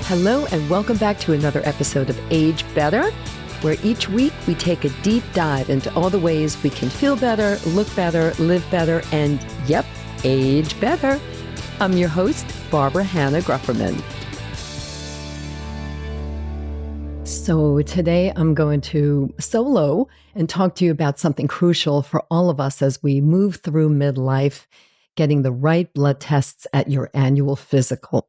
Hello and welcome back to another episode of Age Better, where each week we take a deep dive into all the ways we can feel better, look better, live better, and yep, age better. I'm your host, Barbara Hannah Grufferman. So today I'm going to solo and talk to you about something crucial for all of us as we move through midlife, getting the right blood tests at your annual physical.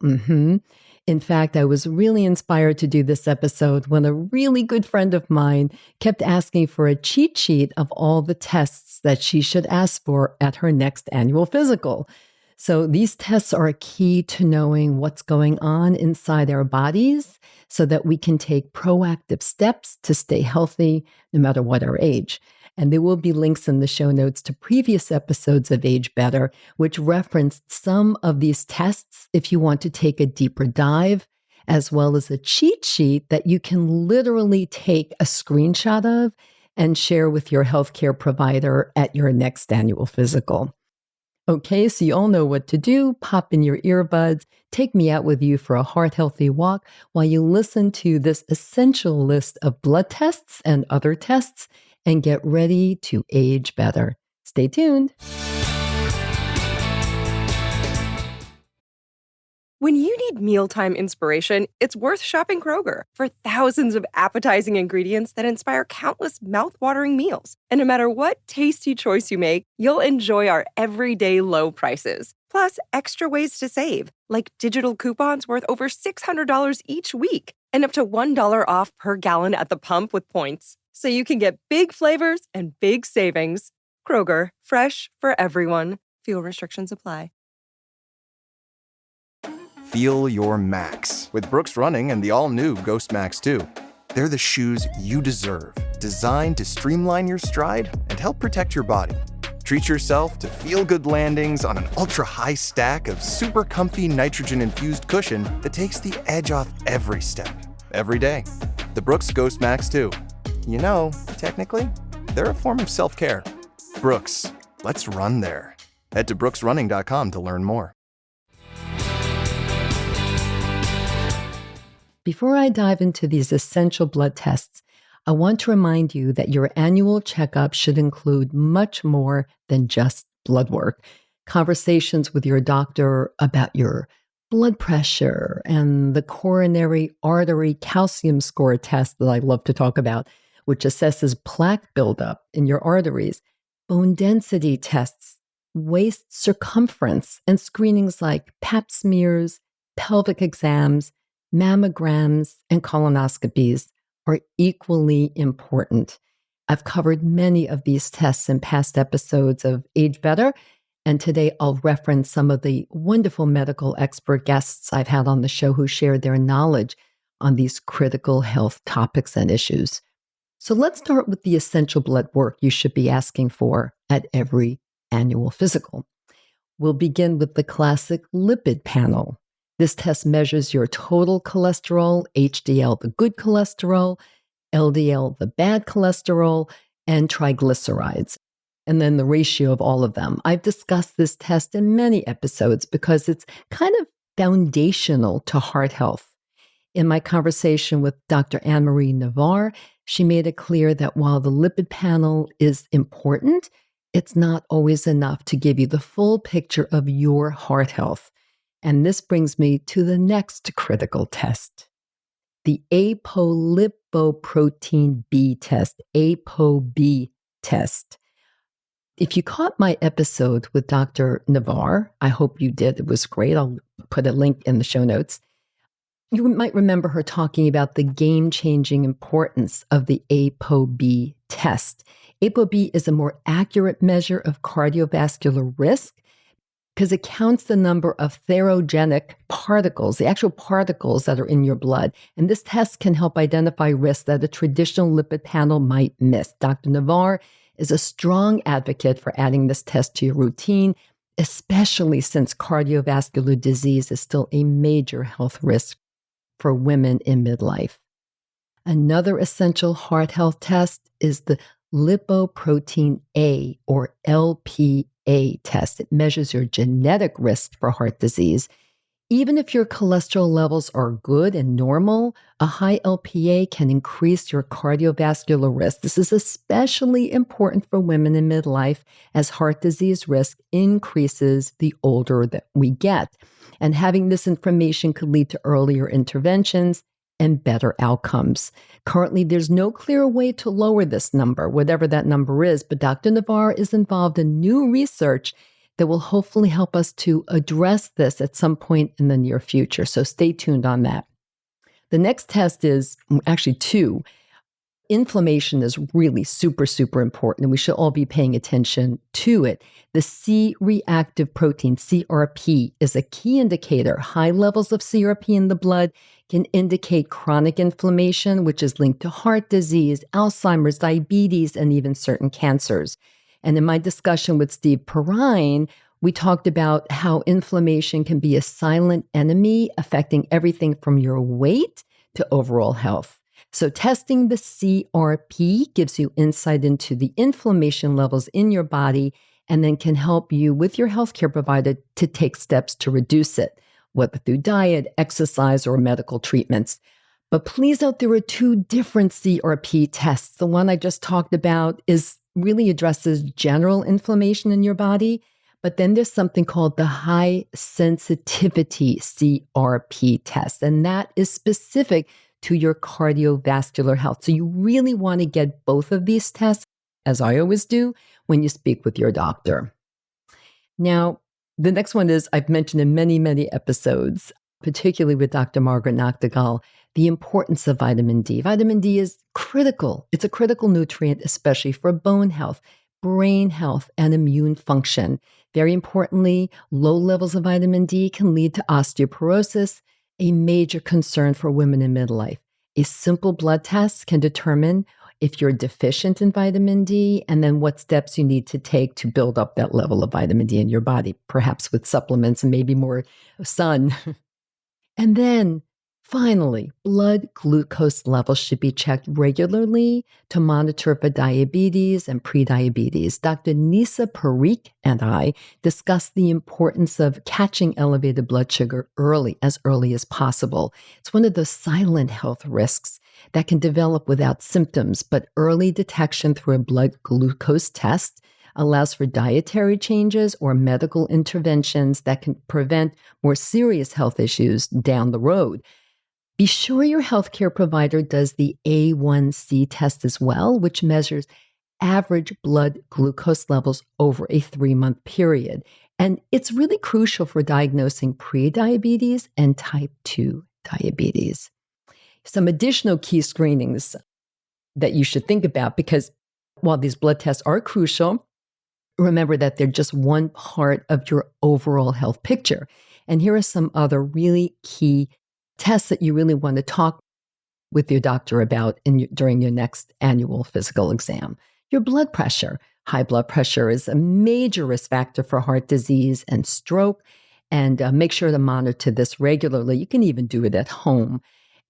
In fact, I was really inspired to do this episode when a really good friend of mine kept asking for a cheat sheet of all the tests that she should ask for at her next annual physical. So these tests are a key to knowing what's going on inside our bodies so that we can take proactive steps to stay healthy no matter what our age. And there will be links in the show notes to previous episodes of Age Better, which referenced some of these tests if you want to take a deeper dive, as well as a cheat sheet that you can literally take a screenshot of and share with your healthcare provider at your next annual physical. Okay, so you all know what to do. Pop in your earbuds, take me out with you for a heart-healthy walk while you listen to this essential list of blood tests and other tests and get ready to age better. Stay tuned. When you need mealtime inspiration, it's worth shopping Kroger for thousands of appetizing ingredients that inspire countless mouth-watering meals. And no matter what tasty choice you make, you'll enjoy our everyday low prices. Plus, extra ways to save, like digital coupons worth over $600 each week and up to $1 off per gallon at the pump with points. So you can get big flavors and big savings. Kroger, fresh for everyone. Fuel restrictions apply. Feel your max with Brooks Running and the all-new Ghost Max 2. They're the shoes you deserve, designed to streamline your stride and help protect your body. Treat yourself to feel-good landings on an ultra-high stack of super comfy nitrogen-infused cushion that takes the edge off every step, every day. The Brooks Ghost Max 2. You know, technically, they're a form of self-care. Brooks, let's run there. Head to brooksrunning.com to learn more. Before I dive into these essential blood tests, I want to remind you that your annual checkup should include much more than just blood work. Conversations with your doctor about your blood pressure and the coronary artery calcium score test that I love to talk about, which assesses plaque buildup in your arteries, bone density tests, waist circumference, and screenings like pap smears, pelvic exams, mammograms, and colonoscopies are equally important. I've covered many of these tests in past episodes of Age Better, and today I'll reference some of the wonderful medical expert guests I've had on the show who shared their knowledge on these critical health topics and issues. So let's start with the essential blood work you should be asking for at every annual physical. We'll begin with the classic lipid panel. This test measures your total cholesterol, HDL, the good cholesterol, LDL, the bad cholesterol, and triglycerides, and then the ratio of all of them. I've discussed this test in many episodes because it's kind of foundational to heart health. In my conversation with Dr. Anne-Marie Navarre, she made it clear that while the lipid panel is important, it's not always enough to give you the full picture of your heart health. And this brings me to the next critical test, the Apolipoprotein B test, ApoB test. If you caught my episode with Dr. Navarre, I hope you did. It was great. I'll put a link in the show notes. You might remember her talking about the game-changing importance of the ApoB test. ApoB is a more accurate measure of cardiovascular risk because it counts the number of atherogenic particles, the actual particles that are in your blood. And this test can help identify risks that a traditional lipid panel might miss. Dr. Navarre is a strong advocate for adding this test to your routine, especially since cardiovascular disease is still a major health risk for women in midlife. Another essential heart health test is the lipoprotein A, or LPA test. It measures your genetic risk for heart disease. Even if your cholesterol levels are good and normal, a high LPA can increase your cardiovascular risk. This is especially important for women in midlife as heart disease risk increases the older that we get. And having this information could lead to earlier interventions and better outcomes. Currently, there's no clear way to lower this number, whatever that number is, but Dr. Navarre is involved in new research that will hopefully help us to address this at some point in the near future. So stay tuned on that. The next test is actually two. Inflammation is really super, super important, and we should all be paying attention to it. The C-reactive protein, CRP, is a key indicator. High levels of CRP in the blood can indicate chronic inflammation, which is linked to heart disease, Alzheimer's, diabetes, and even certain cancers. And in my discussion with Steve Perrine, we talked about how inflammation can be a silent enemy affecting everything from your weight to overall health. So testing the CRP gives you insight into the inflammation levels in your body and then can help you with your healthcare provider to take steps to reduce it, whether through diet, exercise, or medical treatments. But please note there are two different CRP tests. The one I just talked about really addresses general inflammation in your body. But then there's something called the high sensitivity CRP test, and that is specific to your cardiovascular health. So you really want to get both of these tests, as I always do, when you speak with your doctor. Now, the next one is I've mentioned in many, many episodes, particularly with Dr. Margaret Nachtigal, the importance of vitamin D. Vitamin D is critical. It's a critical nutrient, especially for bone health, brain health, and immune function. Very importantly, low levels of vitamin D can lead to osteoporosis, a major concern for women in midlife. A simple blood test can determine if you're deficient in vitamin D and then what steps you need to take to build up that level of vitamin D in your body, perhaps with supplements and maybe more sun. And then finally, blood glucose levels should be checked regularly to monitor for diabetes and prediabetes. Dr. Nisa Parikh and I discussed the importance of catching elevated blood sugar as early as possible. It's one of those silent health risks that can develop without symptoms, but early detection through a blood glucose test allows for dietary changes or medical interventions that can prevent more serious health issues down the road. Be sure your healthcare provider does the A1C test as well, which measures average blood glucose levels over a 3-month period. And it's really crucial for diagnosing prediabetes and type 2 diabetes. Some additional key screenings that you should think about, because while these blood tests are crucial, remember that they're just one part of your overall health picture. And here are some other really key tests that you really want to talk with your doctor about during your next annual physical exam. Your blood pressure. High blood pressure is a major risk factor for heart disease and stroke, and make sure to monitor this regularly. You can even do it at home.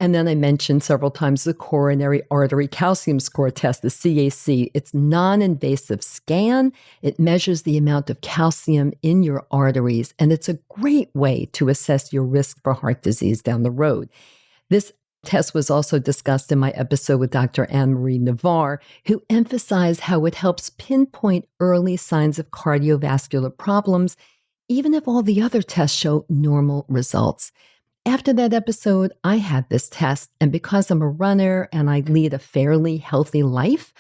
And then I mentioned several times the coronary artery calcium score test, the CAC. It's non-invasive scan. It measures the amount of calcium in your arteries, and it's a great way to assess your risk for heart disease down the road. This test was also discussed in my episode with Dr. Anne-Marie Navarre, who emphasized how it helps pinpoint early signs of cardiovascular problems, even if all the other tests show normal results. After that episode, I had this test, and because I'm a runner and I lead a fairly healthy life,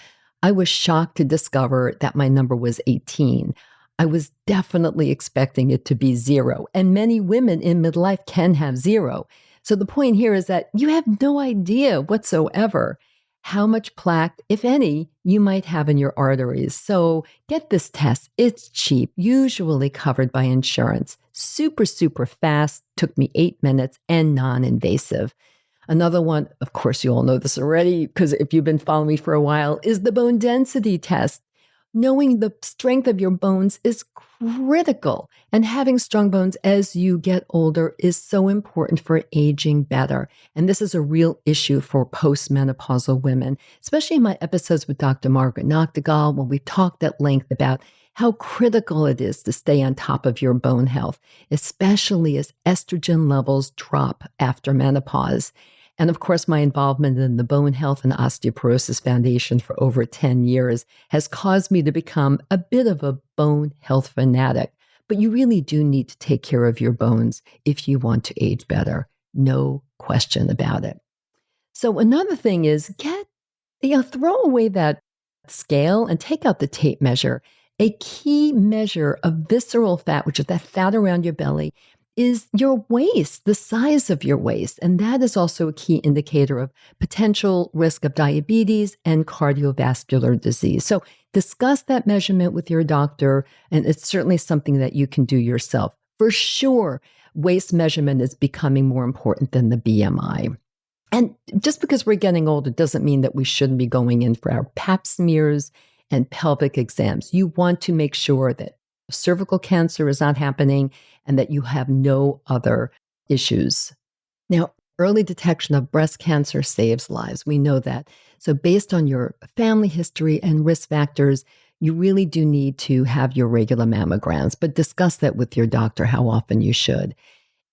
I was shocked to discover that my number was 18. I was definitely expecting it to be 0, and many women in midlife can have 0. So the point here is that you have no idea whatsoever how much plaque, if any, you might have in your arteries. So get this test. It's cheap, usually covered by insurance. Super, super fast, took me 8 minutes, and non-invasive. Another one, of course, you all know this already, because if you've been following me for a while, is the bone density test. Knowing the strength of your bones is critical, and having strong bones as you get older is so important for aging better. And this is a real issue for postmenopausal women, especially in my episodes with Dr. Margaret Nachtigal, when we talked at length about how critical it is to stay on top of your bone health, especially as estrogen levels drop after menopause. And of course, my involvement in the Bone Health and Osteoporosis Foundation for over 10 years has caused me to become a bit of a bone health fanatic. But you really do need to take care of your bones if you want to age better. No question about it. So another thing is throw away that scale and take out the tape measure. A key measure of visceral fat, which is that fat around your belly, is your waist, the size of your waist. And that is also a key indicator of potential risk of diabetes and cardiovascular disease. So discuss that measurement with your doctor, and it's certainly something that you can do yourself. For sure, waist measurement is becoming more important than the BMI. And just because we're getting older doesn't mean that we shouldn't be going in for our pap smears and pelvic exams. You want to make sure that cervical cancer is not happening and that you have no other issues. Now, early detection of breast cancer saves lives. We know that. So based on your family history and risk factors, you really do need to have your regular mammograms, but discuss that with your doctor how often you should.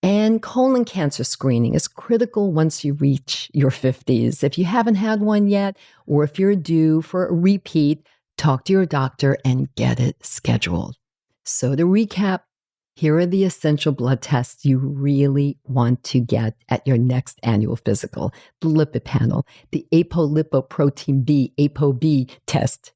And colon cancer screening is critical once you reach your 50s. If you haven't had one yet, or if you're due for a repeat, talk to your doctor and get it scheduled. So to recap, here are the essential blood tests you really want to get at your next annual physical. The lipid panel, the Apolipoprotein B, ApoB test,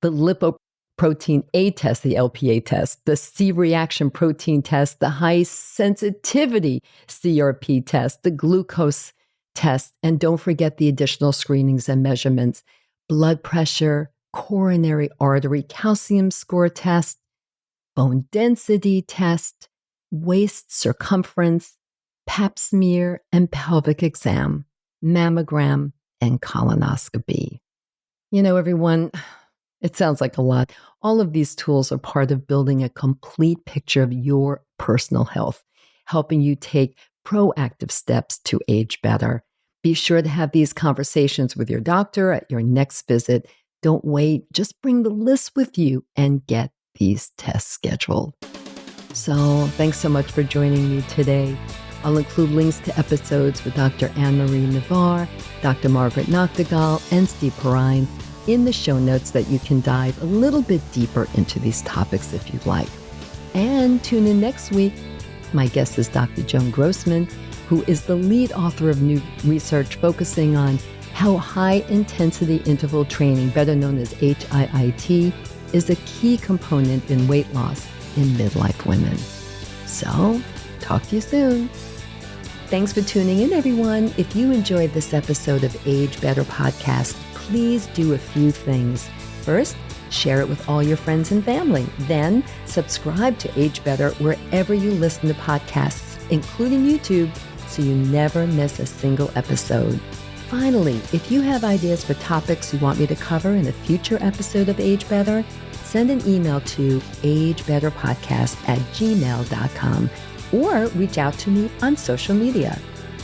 the lipoprotein A test, the LPA test, the C-reaction protein test, the high sensitivity CRP test, the glucose test, and don't forget the additional screenings and measurements, blood pressure, coronary artery calcium score test, bone density test, waist circumference, pap smear and pelvic exam, mammogram, and colonoscopy. You know, everyone, it sounds like a lot. All of these tools are part of building a complete picture of your personal health, helping you take proactive steps to age better. Be sure to have these conversations with your doctor at your next visit. Don't wait, just bring the list with you and get these tests scheduled. So thanks so much for joining me today. I'll include links to episodes with Dr. Anne-Marie Navarre, Dr. Margaret Noctegal, and Steve Perrine in the show notes that you can dive a little bit deeper into these topics if you'd like. And tune in next week. My guest is Dr. Joan Grossman, who is the lead author of new research focusing on how high-intensity interval training, better known as HIIT, is a key component in weight loss in midlife women. So, talk to you soon. Thanks for tuning in, everyone. If you enjoyed this episode of Age Better Podcast, please do a few things. First, share it with all your friends and family. Then, subscribe to Age Better wherever you listen to podcasts, including YouTube, so you never miss a single episode. Finally, if you have ideas for topics you want me to cover in a future episode of Age Better, send an email to agebetterpodcast@gmail.com or reach out to me on social media.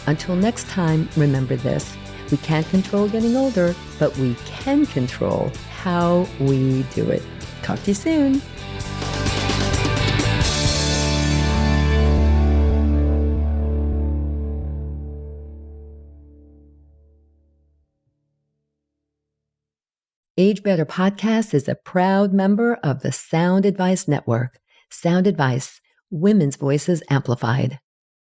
Until next time, remember this: we can't control getting older, but we can control how we do it. Talk to you soon. Age Better Podcast is a proud member of the Sound Advice Network. Sound Advice, women's voices amplified.